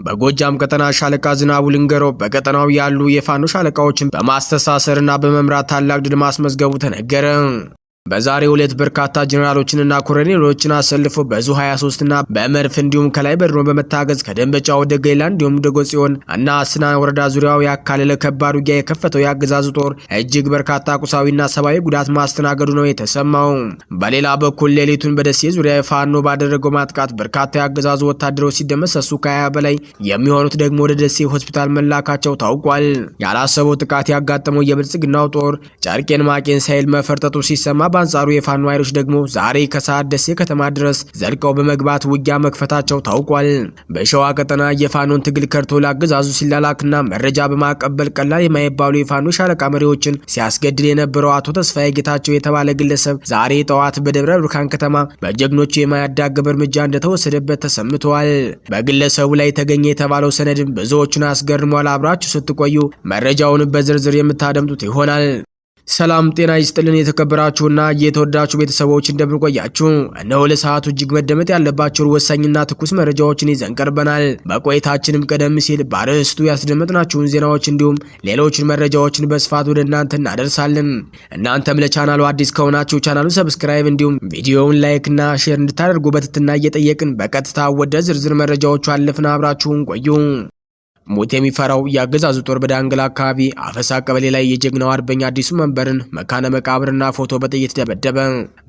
በጎጃም ቀጠና ሻለቃ ዝናቡ ልንገሮ በቀጠናው ያሉ የፋኖ ሻለቃዎችን በማስተሳሰርና በመምራት ታላቅ ድል ማስመዝገቡ ተነገረ። በዛሬው ዕለት በርካታ ጀነራሎችንና ኮሎኔሎችን አሰልፎ በዙ 23 እና በመርፍ እንዲሁም ከላይ በድሮ በመታገዝ ከደንበጫ ወደ ገይላ እንዲሁም ደጎጽዮን እና ስናን ወረዳ ዙሪያው ያካለለ ከባድ ውጊያ የከፈተው ያገዛዙ ጦር እጅግ በርካታ ቁሳዊና ሰብአዊ ጉዳት ማስተናገዱ ነው የተሰማው። በሌላ በኩል ሌሊቱን በደሴ ዙሪያ ፋኖ ባደረገው ማጥቃት በርካታ ያገዛዙ ወታደሮች ሲደመሰሱ ከ20 በላይ የሚሆኑት ደግሞ ወደ ደሴ ሆስፒታል መላካቸው ታውቋል። ያላሰበው ጥቃት ያጋጠመው የብልጽግናው ጦር ጨርቄን ማቄን ሳይል መፈርጠጡ ሲሰማ በአንጻሩ የፋኖ ኃይሎች ደግሞ ዛሬ ከሰዓት ደሴ ከተማ ድረስ ዘልቀው በመግባት ውጊያ መክፈታቸው ታውቋል። በሸዋ ቀጠና የፋኖን ትግል ከርቶ ለአገዛዙ ሲላላክና መረጃ በማቀበል ቀላል የማይባሉ የፋኖ ሻለቃ መሪዎችን ሲያስገድል የነበረው አቶ ተስፋዬ ጌታቸው የተባለ ግለሰብ ዛሬ ጠዋት በደብረ ብርሃን ከተማ በጀግኖቹ የማያዳግም እርምጃ እንደተወሰደበት ተሰምቷል። በግለሰቡ ላይ ተገኘ የተባለው ሰነድም ብዙዎቹን አስገርሟል። አብራችሁ ስትቆዩ መረጃውን በዝርዝር የምታደምጡት ይሆናል። ሰላም ጤና ይስጥልን የተከበራችሁና የተወዳችሁ ቤተሰቦች እንደምን ቆያችሁ? እነሆ ለሰዓቱ እጅግ መደመጥ ያለባቸው ወሳኝና ትኩስ መረጃዎችን ይዘን ቀርበናል። በቆይታችንም ቀደም ሲል በአርዕስቱ ያስደመጥናችሁን ዜናዎች እንዲሁም ሌሎችን መረጃዎችን በስፋት ወደ እናንተ እናደርሳለን። እናንተም ለቻናሉ አዲስ ከሆናችሁ ቻናሉን ሰብስክራይብ እንዲሁም ቪዲዮውን ላይክ እና ሼር እንድታደርጉ በትህትና እየጠየቅን በቀጥታ ወደ ዝርዝር መረጃዎቹ አለፍን። አብራችሁን ቆዩ። ሞት የሚፈራው ያገዛዙ ጦር በዳንግላ አካባቢ አፈሳ ቀበሌ ላይ የጀግናው አርበኛ አዲሱ መንበርን መካነ መቃብርና ፎቶ በጥይት ደበደበ።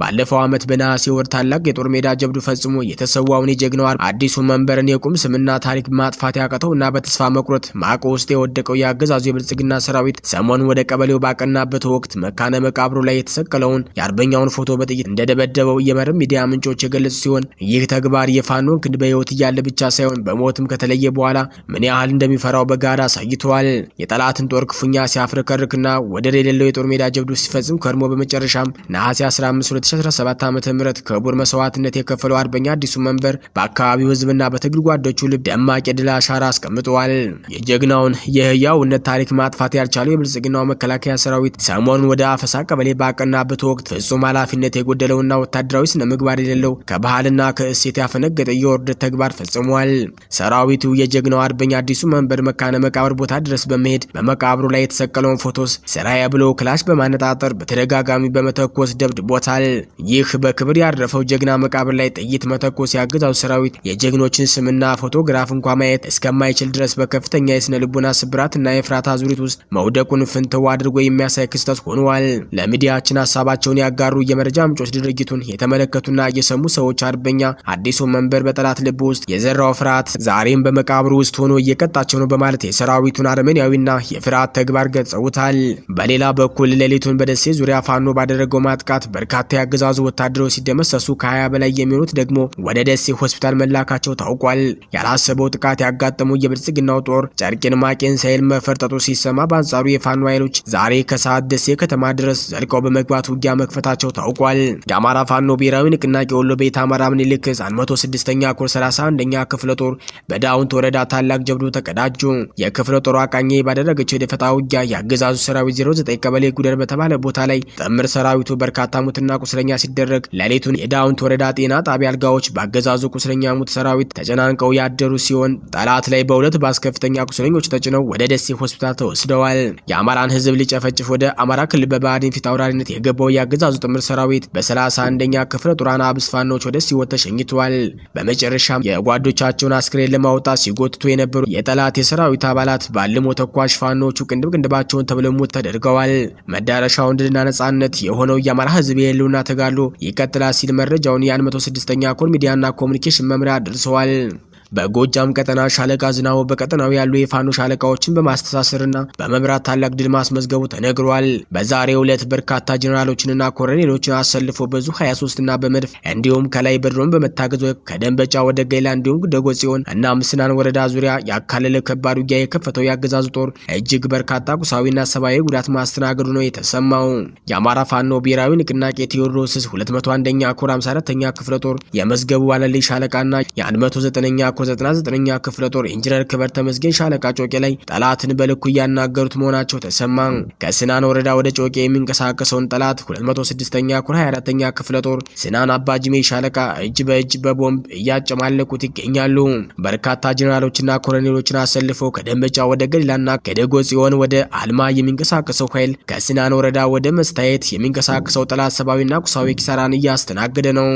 ባለፈው ዓመት በነሐሴ ወር ታላቅ የጦር ሜዳ ጀብዱ ፈጽሞ የተሰዋውን የጀግናው አዲሱ መንበርን የቁም ስምና ታሪክ ማጥፋት ያቀተውና በተስፋ መቁረጥ ማቆ ውስጥ የወደቀው ያገዛዙ የብልጽግና ሰራዊት ሰሞኑን ወደ ቀበሌው ባቀናበት ወቅት መካነ መቃብሩ ላይ የተሰቀለውን የአርበኛውን ፎቶ በጥይት እንደደበደበው የመረብ ሚዲያ ምንጮች የገለጹ ሲሆን ይህ ተግባር የፋኖን ክንድ በሕይወት እያለ ብቻ ሳይሆን በሞትም ከተለየ በኋላ ምን ያህል እንደሚፈራው በጋራ አሳይቷል። የጠላትን ጦር ክፉኛ ሲያፍረከርክና ወደር የሌለው የጦር ሜዳ ጀብዱ ሲፈጽም ከርሞ በመጨረሻም ነሐሴ 15 2017 ዓ.ም ክቡር መስዋዕትነት የከፈለው አርበኛ አዲሱ መንበር በአካባቢው ሕዝብና በትግል ጓዶቹ ልብ ደማቅ የድል አሻራ አስቀምጧል። የጀግናውን የህያውነት ታሪክ ማጥፋት ያልቻለው የብልጽግናው መከላከያ ሰራዊት ሰሞኑን ወደ አፈሳ ቀበሌ ባቀናበት ወቅት ፍጹም ኃላፊነት የጎደለውና ወታደራዊ ስነ ምግባር የሌለው ከባህልና ከእሴት ያፈነገጠ የውርደት ተግባር ፈጽሟል። ሰራዊቱ የጀግናው አርበኛ አዲሱ መንበር መካነ መቃብር ቦታ ድረስ በመሄድ በመቃብሩ ላይ የተሰቀለውን ፎቶስ ሰራያ ብሎ ክላሽ በማነጣጠር በተደጋጋሚ በመተኮስ ደብድቦታል። ይህ በክብር ያረፈው ጀግና መቃብር ላይ ጥይት መተኮስ ያገዛው ሰራዊት የጀግኖችን ስምና ፎቶግራፍ እንኳን ማየት እስከማይችል ድረስ በከፍተኛ የስነ ልቦና ስብራትና የፍርሃት አዙሪት ውስጥ መውደቁን ፍንትው አድርጎ የሚያሳይ ክስተት ሆኗል። ለሚዲያችን ሀሳባቸውን ያጋሩ የመረጃ ምንጮች ድርጊቱን የተመለከቱና የሰሙ ሰዎች አርበኛ አዲሱ መንበር በጠላት ልብ ውስጥ የዘራው ፍርሃት ዛሬም በመቃብሩ ውስጥ ሆኖ እየቀጣቸው ነው በማለት የሰራዊቱን አረመኔያዊና የፍርሃት ተግባር ገልጸውታል። በሌላ በኩል ሌሊቱን በደሴ ዙሪያ ፋኖ ባደረገው ማጥቃት በርካታ ያገዛዙ ወታደሮች ሲደመሰሱ ከ20 በላይ የሚሆኑት ደግሞ ወደ ደሴ ሆስፒታል መላካቸው ታውቋል። ያላሰበው ጥቃት ያጋጠመው የብልጽግናው ጦር ጨርቄን ማቄን ሳይል መፈርጠጡ ሲሰማ በአንጻሩ የፋኖ ኃይሎች ዛሬ ከሰዓት ደሴ ከተማ ድረስ ዘልቀው በመግባት ውጊያ መክፈታቸው ታውቋል። የአማራ ፋኖ ብሔራዊ ንቅናቄ ወሎ ቤት አማራ ምኒልክ 106ኛ ኮር 31ኛ ክፍለ ጦር በዳውንት ወረዳ ታላቅ ጀብዱ ተቀዳጁ። የክፍለ ጦር አቃኜ ባደረገችው የደፈጣ ውጊያ ያገዛዙ ሰራዊት 09 ቀበሌ ጉደር በተባለ ቦታ ላይ ጥምር ሰራዊቱ በርካታ ሙትና ቁስለኛ ሲደረግ ሌሊቱን የዳውንት ወረዳ ጤና ጣቢያ አልጋዎች ባገዛዙ ቁስለኛ ሙት ሰራዊት ተጨናንቀው ያደሩ ሲሆን ጠላት ላይ በሁለት ባስከፍተኛ ቁስለኞች ተጭነው ወደ ደሴ ሆስፒታል ተወስደዋል። የአማራን ህዝብ ሊጨፈጭፍ ወደ አማራ ክልል በባዕድን ፊት አውራሪነት የገባው ያገዛዙ ጥምር ሰራዊት በ31ኛ ክፍለ ጦር አናብስ ፋኖች ወደ ሲወት ተሸኝቷል። በመጨረሻም የጓዶቻቸውን አስክሬን ለማውጣት ሲጎትቱ የነበሩ የጠላት የሰራዊት አባላት ባልሞ ተኳሽ ፋኖቹ ቅንድባቸውን ተብለሙት ተደርገዋል። መዳረሻው ድልና ነጻነት የሆነው የአማራ ህዝብ የህልውና ተጋድሎ ይቀጥላል ሲል መረጃውን የ106ኛ ኮር ሚዲያና ኮሙኒኬሽን መምሪያ አድርሰዋል። በጎጃም ቀጠና ሻለቃ ዝናቡ በቀጠናው ያሉ የፋኖ ሻለቃዎችን በማስተሳሰርና በመምራት ታላቅ ድል ማስመዝገቡ ተነግሯል። በዛሬው ዕለት በርካታ ጀነራሎችንና ኮሎኔሎችን አሰልፎ በዙ 23 እና በመድፍ እንዲሁም ከላይ በድሮን በመታገዝ ከደንበጫ ወደ ገይላ እንዲሁም ደጎጽዮን እና ምስናን ወረዳ ዙሪያ ያካለለ ከባድ ውጊያ የከፈተው ያገዛዙ ጦር እጅግ በርካታ ቁሳዊና ሰብአዊ ጉዳት ማስተናገዱ ነው የተሰማው። የአማራ ፋኖ ብሔራዊ ንቅናቄ ቴዎድሮስ 201ኛ ኮር 54ኛ ክፍለ ጦር የመዝገቡ ዋለልይ ሻለቃና የ109ኛ ኮር 99ኛ ክፍለ ጦር ኢንጂነር ክበር ተመስገን ሻለቃ ጮቄ ላይ ጠላትን በልኩ እያናገሩት መሆናቸው ተሰማ። ከስናን ወረዳ ወደ ጮቄ የሚንቀሳቀሰውን ጠላት 206ኛ ኮር 24ኛ ክፍለ ጦር ስናን አባጅሜ ሻለቃ እጅ በእጅ በቦምብ እያጨማለቁት ይገኛሉ። በርካታ ጀነራሎችና ኮሎኔሎችን አሰልፈው ከደንበጫ ወደ ገሊላና ከደጎ ጽዮን ወደ አልማ የሚንቀሳቀሰው ኃይል ከስናን ወረዳ ወደ መስታየት የሚንቀሳቀሰው ጠላት ሰብአዊና ቁሳዊ ኪሳራን እያስተናገደ ነው።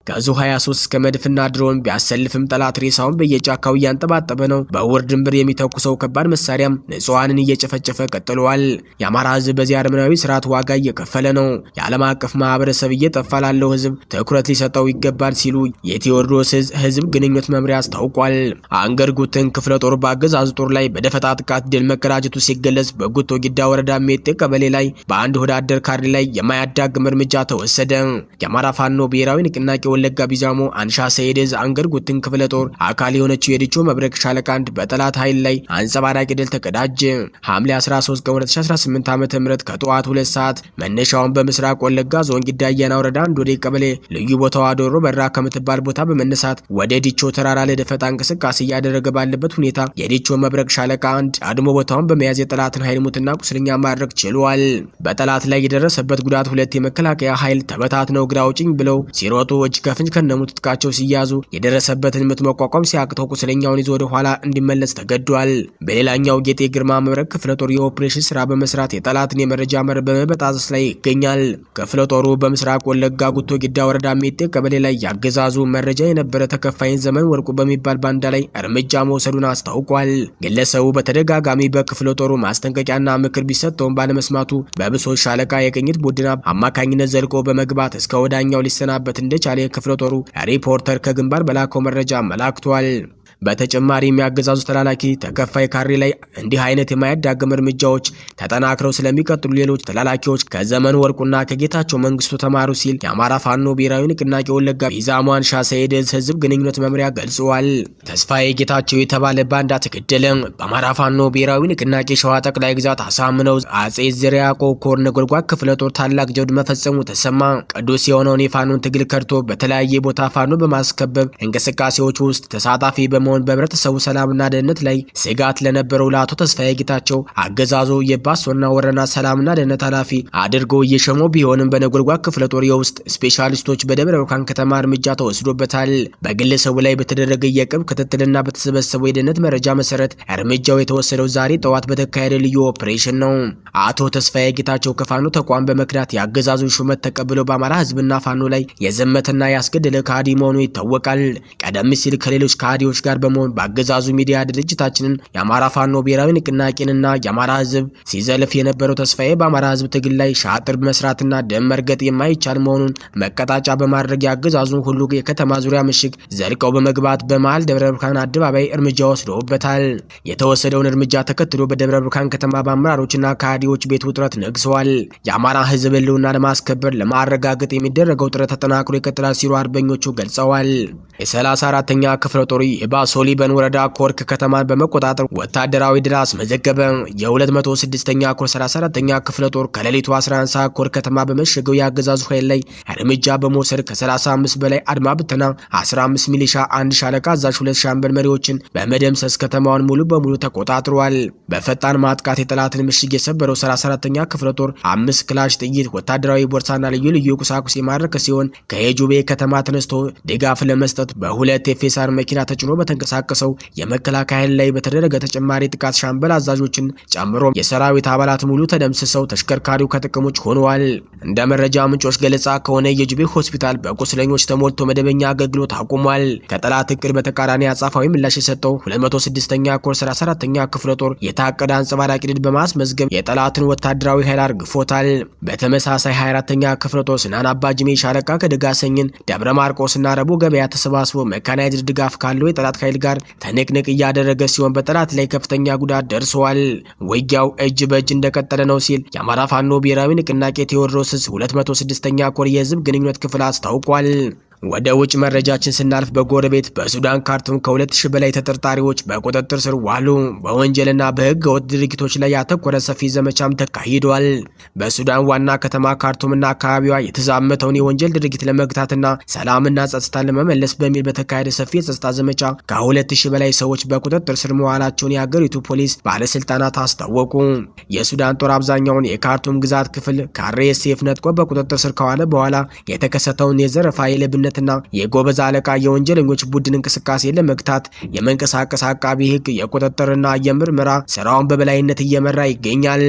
ከዙ 23 እስከ መድፍና ድሮን ቢያሰልፍም ጠላት ሬሳውን በየጫካው እያንጠባጠበ ነው። በውር ድንብር የሚተኩሰው ከባድ መሳሪያም ንጹሃንን እየጨፈጨፈ ቀጥሏል። የአማራ ህዝብ በዚህ አረመናዊ ስርዓት ዋጋ እየከፈለ ነው። የዓለም አቀፍ ማህበረሰብ እየጠፋ ላለው ህዝብ ትኩረት ሊሰጠው ይገባል ሲሉ የቴዎድሮስ ህዝብ ግንኙነት መምሪያ አስታውቋል። አንገርጉትን ክፍለ ጦር በአገዛዙ ጦር ላይ በደፈጣ ጥቃት ድል መቀዳጀቱ ሲገለጽ፣ በጉቶ ጊዳ ወረዳ ሜጤ ቀበሌ ላይ በአንድ ወዳደር ካድሬ ላይ የማያዳግም እርምጃ ተወሰደ። የአማራ ፋኖ ብሔራዊ ንቅናቄ ወለጋ ቢዛሞ አንሻ ሰይድዝ አንገርጉትን ክፍለ ጦር አካል የሆነችው የዲቾ መብረቅ ሻለቃ አንድ በጠላት ኃይል ላይ አንጸባራቂ ድል ተቀዳጀ። ሐምሌ 13 ቀን 2018 ዓ.ም ከጠዋት 2 ሰዓት መነሻውን በምስራቅ ወለጋ ዞን ጊዳ አያና ወረዳ አንዶዴ ቀበሌ ልዩ ቦታዋ ዶሮ በራ ከምትባል ቦታ በመነሳት ወደ ዲቾ ተራራ ለደፈጣ እንቅስቃሴ እያደረገ ባለበት ሁኔታ የዲቾ መብረቅ ሻለቃ አንድ አድሞ ቦታውን በመያዝ የጠላትን ኃይል ሙትና ቁስለኛ ማድረግ ችሏል። በጠላት ላይ የደረሰበት ጉዳት 2 የመከላከያ ኃይል ተበታትነው ግራ አውጭኝ ብለው ሲሮጡ እጅ ከፍንጅ ከነሙት ትጥቃቸው ሲያዙ የደረሰበትን ምት መቋቋም ሲያቅተው ቁስለኛውን ይዞ ወደ ኋላ እንዲመለስ ተገዷል። በሌላኛው ጌጤ ግርማ መብረቅ ክፍለ ጦር የኦፕሬሽን ስራ በመስራት የጠላትን የመረጃ መረብ በመበጣጠስ ላይ ይገኛል። ክፍለ ጦሩ በምስራቅ ወለጋ ጉቶ ጊዳ ወረዳ ሜጤ ቀበሌ ላይ ያገዛዙ መረጃ የነበረ ተከፋይን ዘመን ወርቁ በሚባል ባንዳ ላይ እርምጃ መውሰዱን አስታውቋል። ግለሰቡ በተደጋጋሚ በክፍለ ጦሩ ማስጠንቀቂያና ምክር ቢሰጠውም ባለመስማቱ በብሶት ሻለቃ የቅኝት ቡድን አማካኝነት ዘልቆ በመግባት እስከ ወዳኛው ሊሰናበት እንደቻለ የክፍለ ጦሩ ሪፖርተር ከግንባር በላከው መረጃ አመላክቷል። በተጨማሪም የሚያገዛዙ ተላላኪ ተከፋይ ካሬ ላይ እንዲህ አይነት የማያዳግም እርምጃዎች ተጠናክረው ስለሚቀጥሉ ሌሎች ተላላኪዎች ከዘመን ወርቁና ከጌታቸው መንግስቱ ተማሩ ሲል የአማራ ፋኖ ብሔራዊ ንቅናቄ ወለጋ ቢዛሞ አንሻ ሰይድዝ ህዝብ ግንኙነት መምሪያ ገልጿል። ተስፋዬ ጌታቸው የተባለ ባንዳ ተገደለ። በአማራ ፋኖ ብሔራዊ ንቅናቄ ሸዋ ጠቅላይ ግዛት አሳምነው አጼ ዘርዓ ያዕቆብ ኮር ነጎድጓድ ክፍለ ጦር ታላቅ ጀብድ መፈጸሙ ተሰማ። ቅዱስ የሆነውን የፋኖን ትግል ከርቶ በተለያየ ቦታ ፋኖ በማስከበብ እንቅስቃሴዎች ውስጥ ተሳታፊ በመሆን በህብረተሰቡ ሰላምና ደህንነት ላይ ስጋት ለነበረው ለአቶ ተስፋዬ ጌታቸው አገዛዙ የባሶና ወረና ሰላምና ደህንነት ኃላፊ አድርጎ እየሸመው ቢሆንም በነጎድጓድ ክፍለ ጦር የውስጥ ስፔሻሊስቶች በደብረ ብርሃን ከተማ እርምጃ ተወስዶበታል። በግለሰቡ ላይ በተደረገ የቅርብ ክትትልና በተሰበሰበው የደህንነት መረጃ መሰረት እርምጃው የተወሰደው ዛሬ ጠዋት በተካሄደ ልዩ ኦፕሬሽን ነው። አቶ ተስፋዬ ጌታቸው ከፋኖ ተቋም በመክዳት የአገዛዙን ሹመት ተቀብለው በአማራ ህዝብና ፋኖ ላይ የዘመተና ያስገደለ ካዲ መሆኑ ይታወቃል። ቀደም ሲል ከሌሎች ካዲዎች ጋር በመሆን በአገዛዙ ሚዲያ ድርጅታችንን የአማራ ፋኖ ብሔራዊ ንቅናቄንና የአማራ ህዝብ ሲዘልፍ የነበረው ተስፋዬ በአማራ ህዝብ ትግል ላይ ሻጥር መስራትና ደም መርገጥ የማይቻል መሆኑን መቀጣጫ በማድረግ የአገዛዙን ሁሉ የከተማ ዙሪያ ምሽግ ዘልቀው በመግባት በመሃል ደብረ ብርሃን አደባባይ እርምጃ ወስደውበታል። የተወሰደውን እርምጃ ተከትሎ በደብረ ብርሃን ከተማ በአመራሮችና ካዲዎች ቤት ውጥረት ነግሰዋል። የአማራ ህዝብ ህልውና ለማስከበር ለማረጋገጥ የሚደረገው ጥረት ተጠናክሮ ይቀጥላል ሲሉ አርበኞቹ ገልጸዋል። የ34ኛ ክፍለ ጦር የባሶ ሊበን ወረዳ ኮርክ ከተማን በመቆጣጠር ወታደራዊ ድል አስመዘገበ። የ206ኛ ኮር 34ኛ ክፍለ ጦር ከሌሊቱ 11 ሰዓት ኮርክ ከተማ በመሸገው የአገዛዙ ኃይል ላይ እርምጃ በመውሰድ ከ35 በላይ አድማ ብተና፣ 15 ሚሊሻ፣ አንድ ሻለቃ አዛዥ፣ 2 ሻምበል መሪዎችን በመደምሰስ ከተማዋን ሙሉ በሙሉ ተቆጣጥሯል። በፈጣን ማጥቃት የጠላትን ምሽግ የሰበረው 34ኛ ክፍለ ጦር 5 ክላሽ ጥይት፣ ወታደራዊ ቦርሳና ልዩ ልዩ ቁሳቁስ የማረከ ሲሆን ከየጁቤ ከተማ ተነስቶ ድጋፍ ለመስጠት በ2 የፌሳር መኪና ተጭኖ በተንቀሳቀሰው የመከላከያ ኃይል ላይ በተደረገ ተጨማሪ ጥቃት ሻምበል አዛዦችን ጨምሮ የሰራዊት አባላት ሙሉ ተደምስሰው ተሽከርካሪው ከጥቅም ውጭ ሆነዋል። እንደ መረጃ ምንጮች ገለጻ ከሆነ የጁቤ ሆስፒታል በቁስለኞች ተሞልቶ መደበኛ አገልግሎት አቁሟል። ከጠላት እቅድ በተቃራኒ አጻፋዊ ምላሽ የሰጠው 206ኛ ኮር 34ኛ ክፍለ ጦር የታቀደ አንጸባራቂ ድል በማስመዝገብ የጠላትን ወታደራዊ ኃይል አርግፎታል። በተመሳሳይ 24ኛ ክፍለ ጦር ስናን አባጅሜ ሻለቃ ከደጋሰኝን ደብረ ማርቆስና ረቡ ገበያ ተሰባስቦ መካናይዝድ ድጋፍ ካለው የጠላት ኃይል ጋር ትንቅንቅ እያደረገ ሲሆን በጠላት ላይ ከፍተኛ ጉዳት ደርሷል። ውጊያው እጅ በእጅ እንደቀጠለ ነው ሲል የአማራ ፋኖ ብሔራዊ ንቅናቄ ቴዎድሮስ 206ኛ ኮር የህዝብ ግንኙነት ክፍል አስታውቋል። ወደ ውጭ መረጃችን ስናልፍ በጎረቤት በሱዳን ካርቱም ከ2000 በላይ ተጠርጣሪዎች በቁጥጥር ስር ዋሉ። በወንጀልና በህገ ወጥ ድርጊቶች ላይ ያተኮረ ሰፊ ዘመቻም ተካሂዷል። በሱዳን ዋና ከተማ ካርቱምና አካባቢዋ የተዛመተውን የወንጀል ድርጊት ለመግታትና ሰላምና ጸጥታን ለመመለስ በሚል በተካሄደ ሰፊ የጸጥታ ዘመቻ ከ2000 በላይ ሰዎች በቁጥጥር ስር መዋላቸውን የሀገሪቱ ፖሊስ ባለስልጣናት አስታወቁ። የሱዳን ጦር አብዛኛውን የካርቱም ግዛት ክፍል ከአርኤስኤፍ ነጥቆ በቁጥጥር ስር ከዋለ በኋላ የተከሰተውን የዘረፋ የሌብነትና የጎበዝ አለቃ የወንጀለኞች ቡድን እንቅስቃሴ ለመግታት የመንቀሳቀስ አቃቢ ህግ የቁጥጥርና የምርመራ ስራውን በበላይነት እየመራ ይገኛል።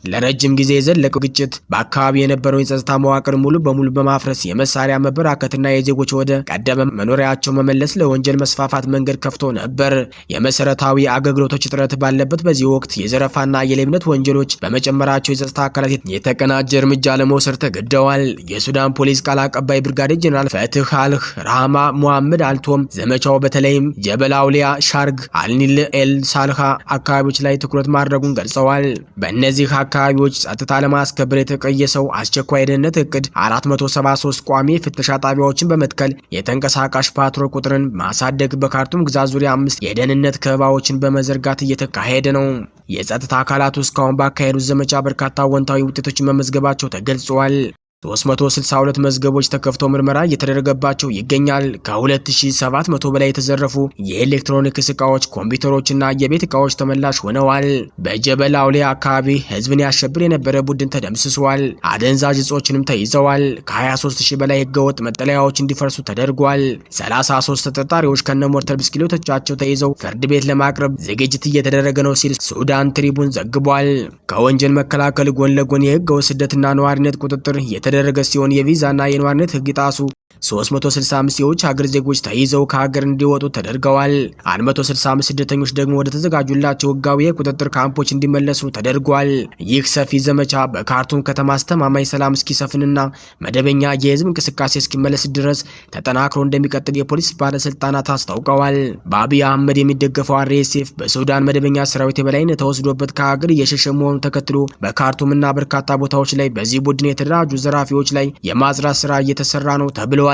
ለረጅም ጊዜ የዘለቀው ግጭት በአካባቢ የነበረውን የጸጥታ መዋቅር ሙሉ በሙሉ በማፍረስ የመሳሪያ መበራከትና የዜጎች ወደ ቀደመ መኖሪያቸው መመለስ ለወንጀል መስፋፋት መንገድ ከፍቶ ነበር። የመሰረታዊ አገልግሎቶች እጥረት ባለበት በዚህ ወቅት የዘረፋና የሌብነት ወንጀሎች በመጨመራቸው የጸጥታ አካላት የተቀናጀ እርምጃ ለመውሰድ ተገደዋል። የሱዳን ፖሊስ ቃል አቀባይ ብርጋዴር ጀነራል ፈትህ አልህ ራህማ ሙሐመድ አልቶም ዘመቻው በተለይም ጀበል አውሊያ፣ ሻርግ፣ አልኒል ኤል ሳልሃ አካባቢዎች ላይ ትኩረት ማድረጉን ገልጸዋል። በእነዚህ አካባቢዎች ጸጥታ ለማስከበር የተቀየሰው አስቸኳይ የደህንነት እቅድ 473 ቋሚ ፍተሻ ጣቢያዎችን በመትከል የተንቀሳቃሽ ፓትሮል ቁጥርን ማሳደግ፣ በካርቱም ግዛት ዙሪያ 5 የደህንነት ከበባዎችን በመዘርጋት እየተካሄደ ነው። የጸጥታ አካላቱ እስካሁን ባካሄዱት ዘመቻ በርካታ አዎንታዊ ውጤቶች መመዝገባቸው ተገልጿል። 362 መዝገቦች ተከፍተው ምርመራ እየተደረገባቸው ይገኛል። ከ2700 በላይ የተዘረፉ የኤሌክትሮኒክስ ዕቃዎች፣ ኮምፒውተሮችና የቤት ዕቃዎች ተመላሽ ሆነዋል። በጀበል አውሊያ አካባቢ ህዝብን ያሸብር የነበረ ቡድን ተደምስሷል። አደንዛዥ እጾችንም ተይዘዋል። ከ23000 በላይ ህገወጥ መጠለያዎች እንዲፈርሱ ተደርጓል። 33 ተጠርጣሪዎች ከነሞርተር ብስክሌቶቻቸው ተይዘው ፍርድ ቤት ለማቅረብ ዝግጅት እየተደረገ ነው ሲል ሱዳን ትሪቡን ዘግቧል። ከወንጀል መከላከል ጎን ለጎን የህገወጥ ስደትና ነዋሪነት ቁጥጥር የተደረገ ሲሆን የቪዛና የነዋሪነት ህግ ጣሱ 365 የውጭ ሀገር ዜጎች ተይዘው ከሀገር እንዲወጡ ተደርገዋል። 165 ስደተኞች ደግሞ ወደ ተዘጋጁላቸው ህጋዊ የቁጥጥር ካምፖች እንዲመለሱ ተደርጓል። ይህ ሰፊ ዘመቻ በካርቱም ከተማ አስተማማኝ ሰላም እስኪሰፍንና መደበኛ የህዝብ እንቅስቃሴ እስኪመለስ ድረስ ተጠናክሮ እንደሚቀጥል የፖሊስ ባለስልጣናት አስታውቀዋል። በአብይ አህመድ የሚደገፈው አርኤስኤፍ በሱዳን መደበኛ ሰራዊት የበላይነት ተወስዶበት ከሀገር እየሸሸ መሆኑን ተከትሎ በካርቱምና በርካታ ቦታዎች ላይ በዚህ ቡድን የተደራጁ ዘራፊዎች ላይ የማጽዳት ስራ እየተሰራ ነው ተብሏል።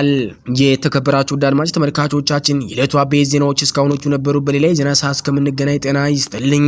የተከበራችሁ አድማጭ ተመልካቾቻችን የዕለቱ አበይት ዜናዎች እስካሁኖቹ ነበሩ። በሌላ የዜና ሰዓት እስከምንገናኝ ጤና ይስጥልኝ።